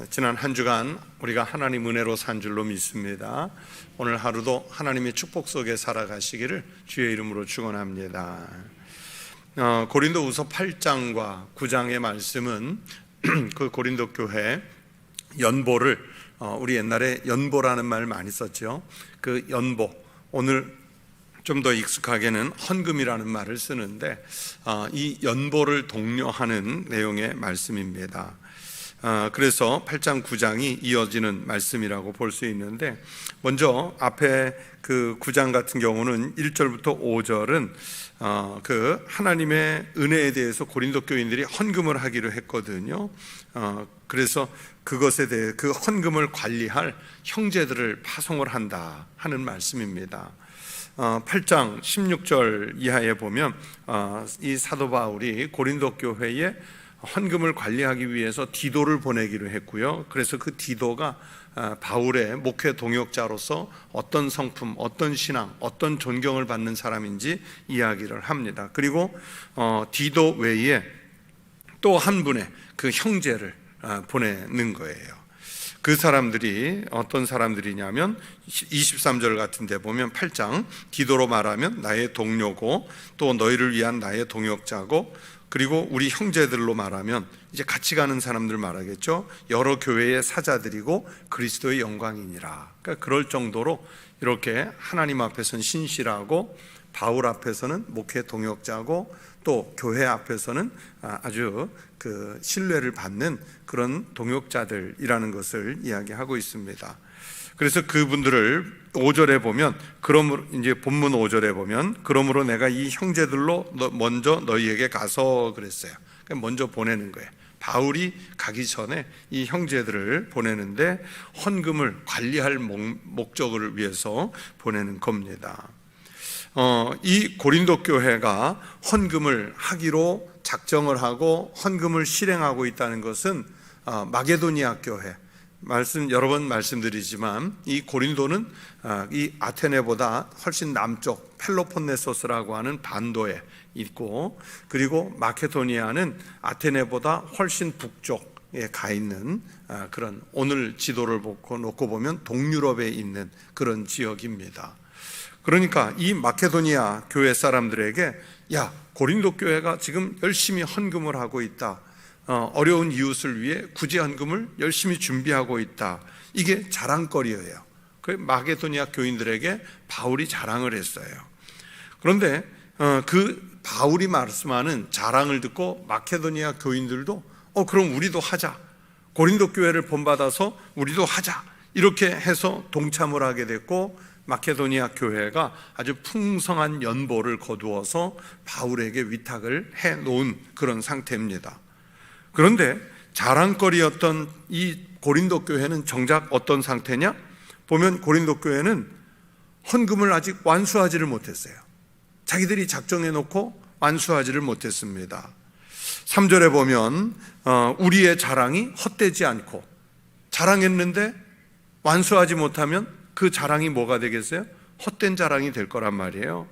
지난 한 주간 우리가 하나님 은혜로 산 줄로 믿습니다. 오늘 하루도 하나님의 축복 속에 살아가시기를 주의 이름으로 축원합니다. 고린도후서 8장과 9장의 말씀은 그 고린도 교회 연보를 우리 옛날에 연보라는 말 많이 썼죠. 그 연보, 오늘 좀 더 익숙하게는 헌금이라는 말을 쓰는데 이 연보를 독려하는 내용의 말씀입니다. 그래서 8장 9장이 이어지는 말씀이라고 볼 수 있는데, 먼저 앞에 그 9장 같은 경우는 1절부터 5절은 그 하나님의 은혜에 대해서 고린도 교인들이 헌금을 하기로 했거든요. 그래서 그것에 대해 그 헌금을 관리할 형제들을 파송을 한다 하는 말씀입니다. 8장 16절 이하에 보면 이 사도 바울이 고린도 교회에 헌금을 관리하기 위해서 디도를 보내기로 했고요. 그래서 그 디도가 바울의 목회 동역자로서 어떤 성품, 어떤 신앙, 어떤 존경을 받는 사람인지 이야기를 합니다. 그리고 디도 외에 또 한 분의 그 형제를 보내는 거예요. 그 사람들이 어떤 사람들이냐면 23절 같은 데 보면 8장, 디도로 말하면 나의 동료고 또 너희를 위한 나의 동역자고, 그리고 우리 형제들로 말하면 이제 같이 가는 사람들 말하겠죠. 여러 교회의 사자들이고 그리스도의 영광이니라. 그러니까 그럴 정도로 이렇게 하나님 앞에서는 신실하고 바울 앞에서는 목회 동역자고 또 교회 앞에서는 아주 그 신뢰를 받는 그런 동역자들이라는 것을 이야기하고 있습니다. 그래서 그분들을 5절에 보면, 그러므로 이제 본문 5절에 보면, 그러므로 내가 이 형제들로 먼저 너희에게 가서 그랬어요. 그러니까 먼저 보내는 거예요. 바울이 가기 전에 이 형제들을 보내는데 헌금을 관리할 목적을 위해서 보내는 겁니다. 이 고린도 교회가 헌금을 하기로 작정을 하고 헌금을 실행하고 있다는 것은 마게도니아 교회, 여러 번 말씀드리지만 이 고린도는 이 아테네보다 훨씬 남쪽 펠로폰네소스라고 하는 반도에 있고, 그리고 마케도니아는 아테네보다 훨씬 북쪽에 가 있는 그런, 오늘 지도를 놓고 보면 동유럽에 있는 그런 지역입니다. 그러니까 이 마케도니아 교회 사람들에게, 야, 고린도 교회가 지금 열심히 헌금을 하고 있다, 어려운 이웃을 위해 구제 헌금을 열심히 준비하고 있다, 이게 자랑거리예요. 그 마게도니아 교인들에게 바울이 자랑을 했어요. 그런데 그 바울이 말씀하는 자랑을 듣고 마케도니아 교인들도 그럼 우리도 하자, 고린도 교회를 본받아서 우리도 하자, 이렇게 해서 동참을 하게 됐고, 마케도니아 교회가 아주 풍성한 연보를 거두어서 바울에게 위탁을 해 놓은 그런 상태입니다. 그런데 자랑거리였던 이 고린도 교회는 정작 어떤 상태냐? 보면 고린도 교회는 헌금을 아직 완수하지를 못했어요. 자기들이 작정해 놓고 완수하지를 못했습니다. 3절에 보면 우리의 자랑이 헛되지 않고, 자랑했는데 완수하지 못하면 그 자랑이 뭐가 되겠어요? 헛된 자랑이 될 거란 말이에요.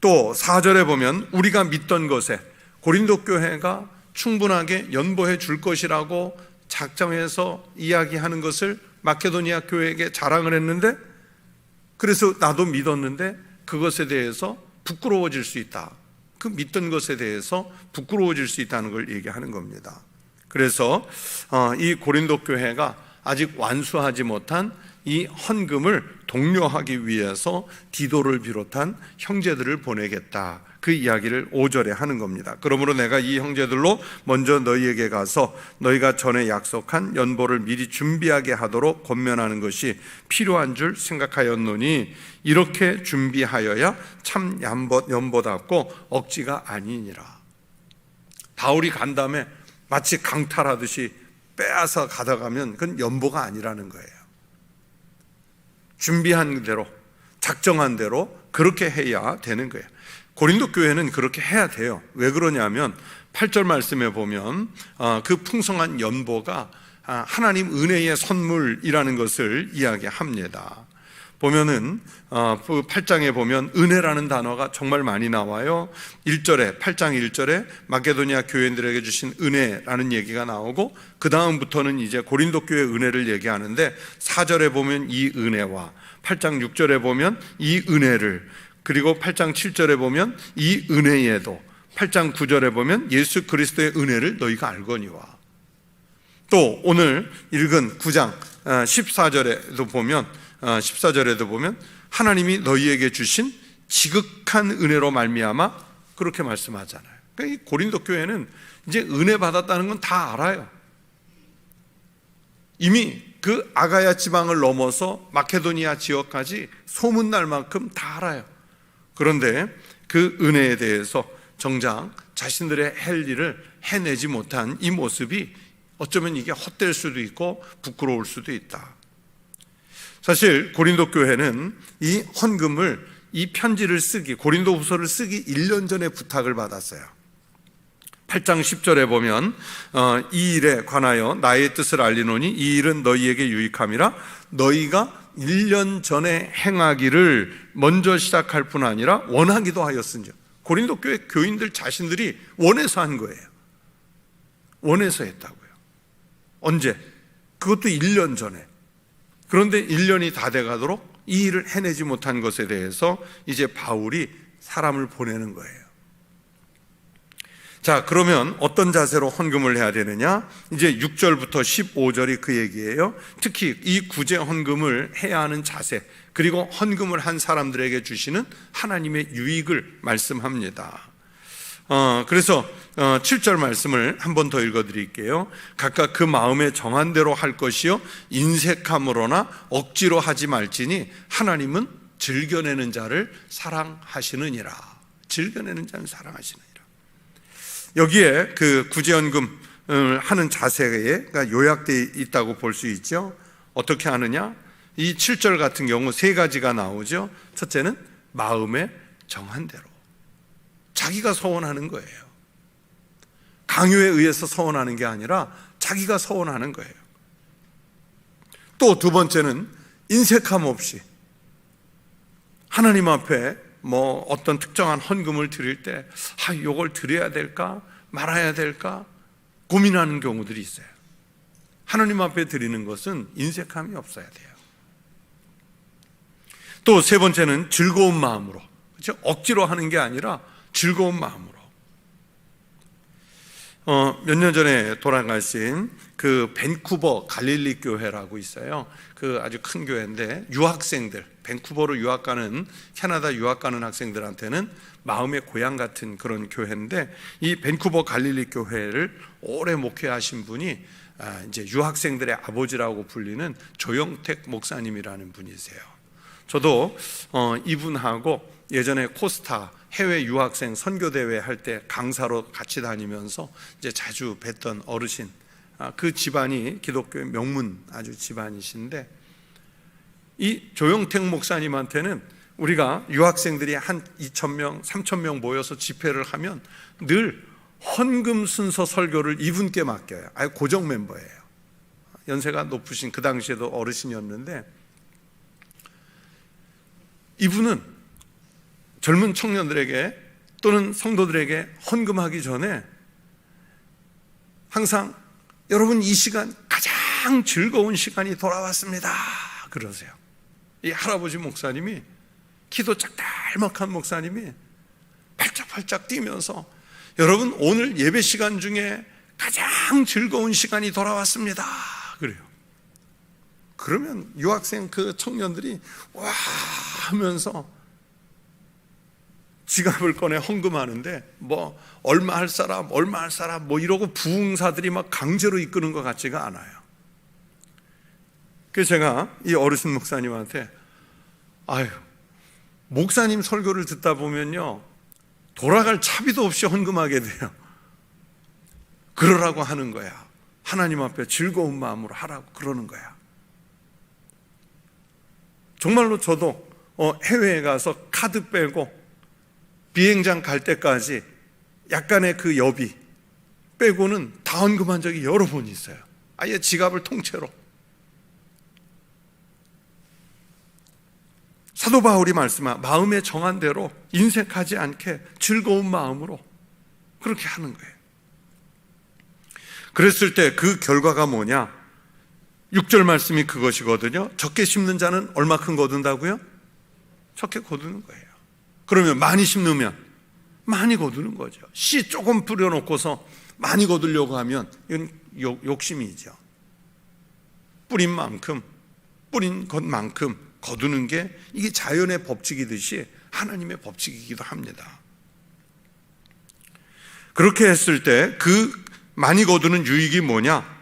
또 4절에 보면 우리가 믿던 것에, 고린도 교회가 충분하게 연보해 줄 것이라고 작정해서 이야기하는 것을 마케도니아 교회에게 자랑을 했는데, 그래서 나도 믿었는데 그것에 대해서 부끄러워질 수 있다, 그 믿던 것에 대해서 부끄러워질 수 있다는 걸 얘기하는 겁니다. 그래서 이 고린도 교회가 아직 완수하지 못한 이 헌금을 독려하기 위해서 디도를 비롯한 형제들을 보내겠다, 그 이야기를 5절에 하는 겁니다. 그러므로 내가 이 형제들로 먼저 너희에게 가서 너희가 전에 약속한 연보를 미리 준비하게 하도록 권면하는 것이 필요한 줄 생각하였노니, 이렇게 준비하여야 참 연보답고 억지가 아니니라. 바울이 간 다음에 마치 강탈하듯이 빼앗아 가다가면 그건 연보가 아니라는 거예요. 준비한 대로, 작정한 대로 그렇게 해야 되는 거예요. 고린도 교회는 그렇게 해야 돼요. 왜 그러냐면 8절 말씀에 보면 그 풍성한 연보가 하나님 은혜의 선물이라는 것을 이야기합니다. 보면은 그 8장에 보면 은혜라는 단어가 정말 많이 나와요. 1절에 8장 1절에 마게도니아 교인들에게 주신 은혜라는 얘기가 나오고, 그 다음부터는 이제 고린도 교회 은혜를 얘기하는데 4절에 보면 이 은혜와, 8장 6절에 보면 이 은혜를, 그리고 8장 7절에 보면 이 은혜에도, 8장 9절에 보면 예수 그리스도의 은혜를 너희가 알거니와. 또 오늘 읽은 9장 14절에도 보면 하나님이 너희에게 주신 지극한 은혜로 말미암아, 그렇게 말씀하잖아요. 그러니까 이 고린도 교회는 이제 은혜 받았다는 건 다 알아요. 이미 그 아가야 지방을 넘어서 마케도니아 지역까지 소문날 만큼 다 알아요. 그런데 그 은혜에 대해서 정작 자신들의 할 일을 해내지 못한 이 모습이 어쩌면 이게 헛될 수도 있고 부끄러울 수도 있다. 사실 고린도 교회는 이 헌금을, 이 편지를 쓰기, 고린도 후서를 쓰기 1년 전에 부탁을 받았어요. 8장 10절에 보면 이 일에 관하여 나의 뜻을 알리노니 이 일은 너희에게 유익함이라, 너희가 1년 전에 행하기를 먼저 시작할 뿐 아니라 원하기도 하였으니. 고린도 교회 교인들 자신들이 원해서 한 거예요. 원해서 했다고요. 언제? 그것도 1년 전에. 그런데 1년이 다 돼가도록 이 일을 해내지 못한 것에 대해서 이제 바울이 사람을 보내는 거예요. 자, 그러면 어떤 자세로 헌금을 해야 되느냐? 이제 6절부터 15절이 그 얘기예요. 특히 이 구제 헌금을 해야 하는 자세, 그리고 헌금을 한 사람들에게 주시는 하나님의 유익을 말씀합니다. 그래서 7절 말씀을 한 번 더 읽어드릴게요. 각각 그 마음에 정한 대로 할 것이요 인색함으로나 억지로 하지 말지니 하나님은 즐겨내는 자를 사랑하시느니라. 즐겨내는 자는 사랑하시느니라. 여기에 그 구제헌금을 하는 자세가 요약되어 있다고 볼 수 있죠. 어떻게 하느냐? 이 7절 같은 경우 세 가지가 나오죠. 첫째는 마음에 정한 대로, 자기가 서원하는 거예요. 강요에 의해서 서원하는 게 아니라 자기가 서원하는 거예요. 또 두 번째는 인색함 없이 하나님 앞에 어떤 특정한 헌금을 드릴 때 이걸 드려야 될까 말아야 될까 고민하는 경우들이 있어요. 하나님 앞에 드리는 것은 인색함이 없어야 돼요. 또 세 번째는 즐거운 마음으로, 그렇죠? 억지로 하는 게 아니라 즐거운 마음으로. 몇 년 전에 돌아가신 그 밴쿠버 갈릴리 교회라고 있어요. 그 아주 큰 교회인데 유학생들, 밴쿠버로 유학 가는, 캐나다 유학 가는 학생들한테는 마음의 고향 같은 그런 교회인데, 이 밴쿠버 갈릴리 교회를 오래 목회하신 분이 이제 유학생들의 아버지라고 불리는 조영택 목사님이라는 분이세요. 저도 이분하고 예전에 코스타 해외 유학생 선교대회 할 때 강사로 같이 다니면서 이제 자주 뵀던 어르신, 그 집안이 기독교의 명문 아주 집안이신데, 이 조영택 목사님한테는 우리가 유학생들이 한 2,000명, 3,000명 모여서 집회를 하면 늘 헌금 순서 설교를 이분께 맡겨요. 아예 고정 멤버예요. 연세가 높으신, 그 당시에도 어르신이었는데, 이분은 젊은 청년들에게 또는 성도들에게 헌금하기 전에 항상 여러분 이 시간 가장 즐거운 시간이 돌아왔습니다 그러세요. 이 할아버지 목사님이, 키도 짝달막한 목사님이 팔짝팔짝 뛰면서 여러분 오늘 예배 시간 중에 가장 즐거운 시간이 돌아왔습니다 그래요. 그러면 유학생 그 청년들이 와 하면서 지갑을 꺼내 헌금하는데 얼마 할 사람 이러고 부흥사들이 막 강제로 이끄는 것 같지가 않아요. 그래서 제가 이 어르신 목사님한테 목사님 설교를 듣다 보면요 돌아갈 차비도 없이 헌금하게 돼요. 그러라고 하는 거야. 하나님 앞에 즐거운 마음으로 하라고 그러는 거야. 정말로 저도 해외에 가서 카드 빼고 비행장 갈 때까지 약간의 그 여비 빼고는 다 헌금한 적이 여러 번 있어요. 아예 지갑을 통째로. 사도 바울이 말씀한 마음에 정한 대로 인색하지 않게 즐거운 마음으로 그렇게 하는 거예요. 그랬을 때 그 결과가 뭐냐? 6절 말씀이 그것이거든요. 적게 심는 자는 얼마큼 거둔다고요? 적게 거두는 거예요. 그러면 많이 심으면 많이 거두는 거죠. 씨 조금 뿌려놓고서 많이 거두려고 하면 이건 욕심이죠. 뿌린 것만큼 거두는 게 이게 자연의 법칙이듯이 하나님의 법칙이기도 합니다. 그렇게 했을 때 그 많이 거두는 유익이 뭐냐?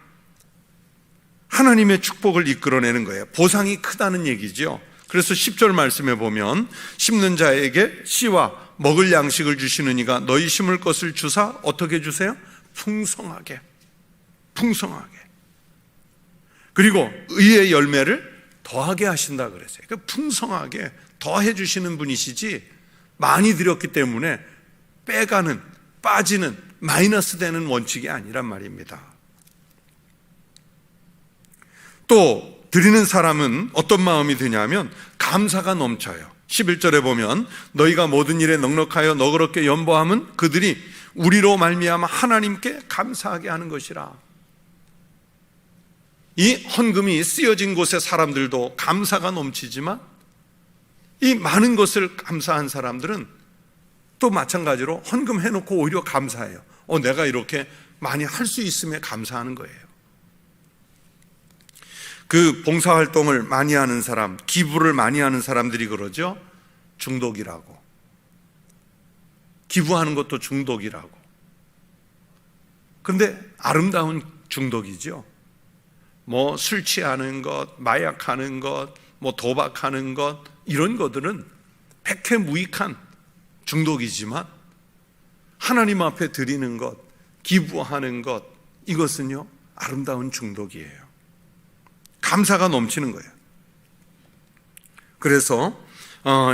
하나님의 축복을 이끌어내는 거예요. 보상이 크다는 얘기죠. 그래서 10절 말씀에 보면 심는 자에게 씨와 먹을 양식을 주시는 이가 너희 심을 것을 주사 어떻게 주세요? 풍성하게. 그리고 의의 열매를 더하게 하신다 그랬어요. 그러니까 풍성하게 더해 주시는 분이시지 많이 드렸기 때문에 빠지는 마이너스 되는 원칙이 아니란 말입니다. 또 드리는 사람은 어떤 마음이 드냐면 감사가 넘쳐요. 11절에 보면 너희가 모든 일에 넉넉하여 너그럽게 연보함은 그들이 우리로 말미암아 하나님께 감사하게 하는 것이라. 이 헌금이 쓰여진 곳의 사람들도 감사가 넘치지만 이 많은 것을 감사한 사람들은 또 마찬가지로 헌금 해놓고 오히려 감사해요. 내가 이렇게 많이 할 수 있음에 감사하는 거예요. 그 봉사활동을 많이 하는 사람, 기부를 많이 하는 사람들이 그러죠. 중독이라고. 기부하는 것도 중독이라고. 그런데 아름다운 중독이죠. 술 취하는 것, 마약하는 것, 도박하는 것, 이런 것들은 백해무익한 중독이지만 하나님 앞에 드리는 것, 기부하는 것, 이것은요 아름다운 중독이에요. 감사가 넘치는 거예요. 그래서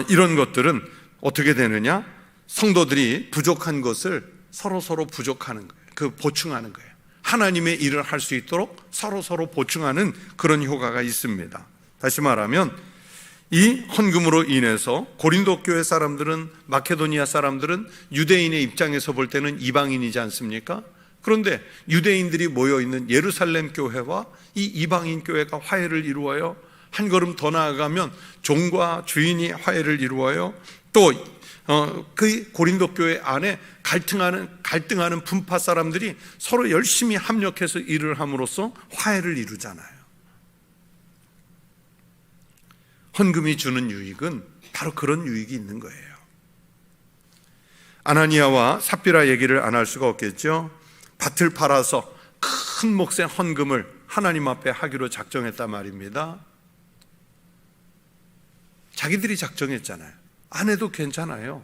이런 것들은 어떻게 되느냐? 성도들이 부족한 것을 서로 부족하는 거예요. 보충하는 거예요. 하나님의 일을 할 수 있도록 서로 보충하는 그런 효과가 있습니다. 다시 말하면 이 헌금으로 인해서 고린도 교회 사람들은, 마케도니아 사람들은 유대인의 입장에서 볼 때는 이방인이지 않습니까? 그런데 유대인들이 모여있는 예루살렘 교회와 이 이방인 교회가 화해를 이루어요. 한 걸음 더 나아가면 종과 주인이 화해를 이루어요. 또 그 고린도 교회 안에 갈등하는 분파 사람들이 서로 열심히 합력해서 일을 함으로써 화해를 이루잖아요. 헌금이 주는 유익은 바로 그런 유익이 있는 거예요. 아나니아와 삽비라 얘기를 안 할 수가 없겠죠. 밭을 팔아서 큰 몫의 헌금을 하나님 앞에 하기로 작정했단 말입니다. 자기들이 작정했잖아요. 안 해도 괜찮아요.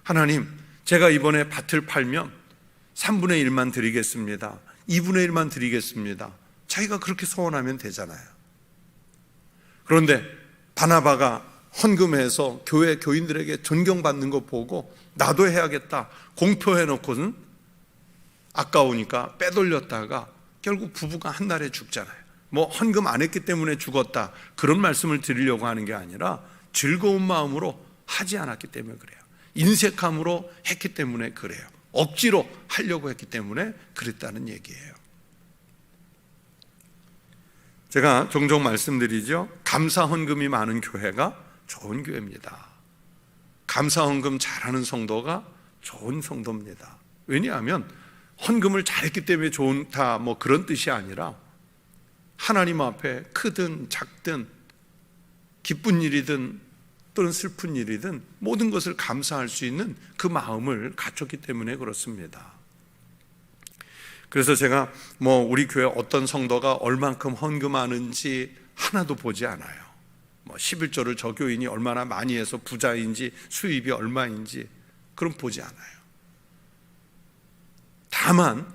하나님, 제가 이번에 밭을 팔면 3분의 1만 드리겠습니다. 2분의 1만 드리겠습니다. 자기가 그렇게 소원하면 되잖아요. 그런데 바나바가 헌금해서 교회 교인들에게 존경받는 거 보고 나도 해야겠다 공표해놓고는 아까우니까 빼돌렸다가 결국 부부가 한 달에 죽잖아요. 헌금 안 했기 때문에 죽었다, 그런 말씀을 드리려고 하는 게 아니라 즐거운 마음으로 하지 않았기 때문에 그래요. 인색함으로 했기 때문에 그래요. 억지로 하려고 했기 때문에 그랬다는 얘기예요. 제가 종종 말씀드리죠. 감사 헌금이 많은 교회가 좋은 교회입니다. 감사 헌금 잘하는 성도가 좋은 성도입니다. 왜냐하면 헌금을 잘했기 때문에 좋다 그런 뜻이 아니라 하나님 앞에 크든 작든 기쁜 일이든 또는 슬픈 일이든 모든 것을 감사할 수 있는 그 마음을 갖췄기 때문에 그렇습니다. 그래서 제가 우리 교회 어떤 성도가 얼만큼 헌금하는지 하나도 보지 않아요. 11조를 저 교인이 얼마나 많이 해서 부자인지 수입이 얼마인지 그럼 보지 않아요. 다만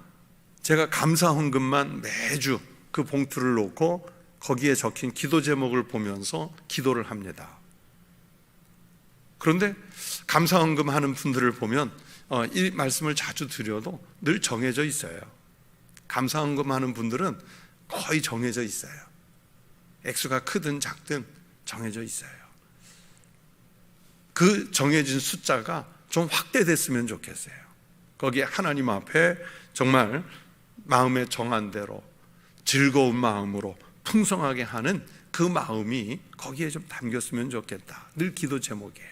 제가 감사 헌금만 매주 그 봉투를 놓고 거기에 적힌 기도 제목을 보면서 기도를 합니다. 그런데 감사 헌금 하는 분들을 보면 이 말씀을 자주 드려도 늘 정해져 있어요. 감사 헌금 하는 분들은 거의 정해져 있어요. 액수가 크든 작든 정해져 있어요. 그 정해진 숫자가 좀 확대됐으면 좋겠어요. 거기에 하나님 앞에 정말 마음에 정한 대로 즐거운 마음으로 풍성하게 하는 그 마음이 거기에 좀 담겼으면 좋겠다. 늘 기도 제목이에요.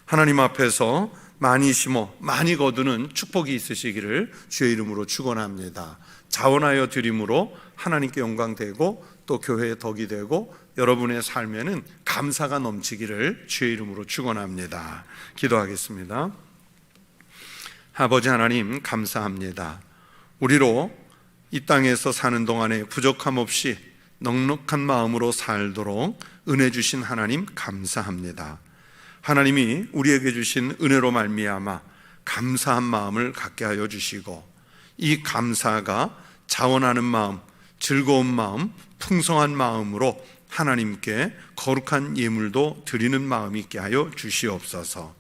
하나님 앞에서 많이 심어 많이 거두는 축복이 있으시기를 주의 이름으로 축원합니다. 자원하여 드림으로 하나님께 영광되고 또 교회의 덕이 되고 여러분의 삶에는 감사가 넘치기를 주의 이름으로 축원합니다. 기도하겠습니다. 아버지 하나님, 감사합니다. 우리로 이 땅에서 사는 동안에 부족함 없이 넉넉한 마음으로 살도록 은혜 주신 하나님 감사합니다. 하나님이 우리에게 주신 은혜로 말미암아 감사한 마음을 갖게 하여 주시고, 이 감사가 자원하는 마음, 즐거운 마음, 풍성한 마음으로 하나님께 거룩한 예물도 드리는 마음이 있게 하여 주시옵소서.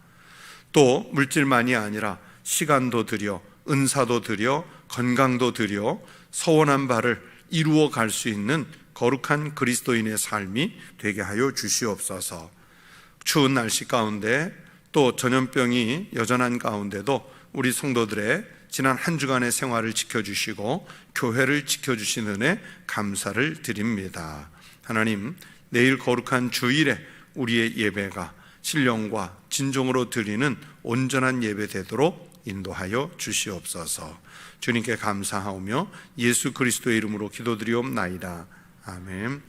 또 물질만이 아니라 시간도 드려, 은사도 드려, 건강도 드려 서원한 바를 이루어 갈 수 있는 거룩한 그리스도인의 삶이 되게 하여 주시옵소서. 추운 날씨 가운데 또 전염병이 여전한 가운데도 우리 성도들의 지난 한 주간의 생활을 지켜주시고 교회를 지켜주신 은혜 감사를 드립니다. 하나님, 내일 거룩한 주일에 우리의 예배가 신령과 진정으로 드리는 온전한 예배 되도록 인도하여 주시옵소서. 주님께 감사하오며 예수 그리스도의 이름으로 기도드리옵나이다. 아멘.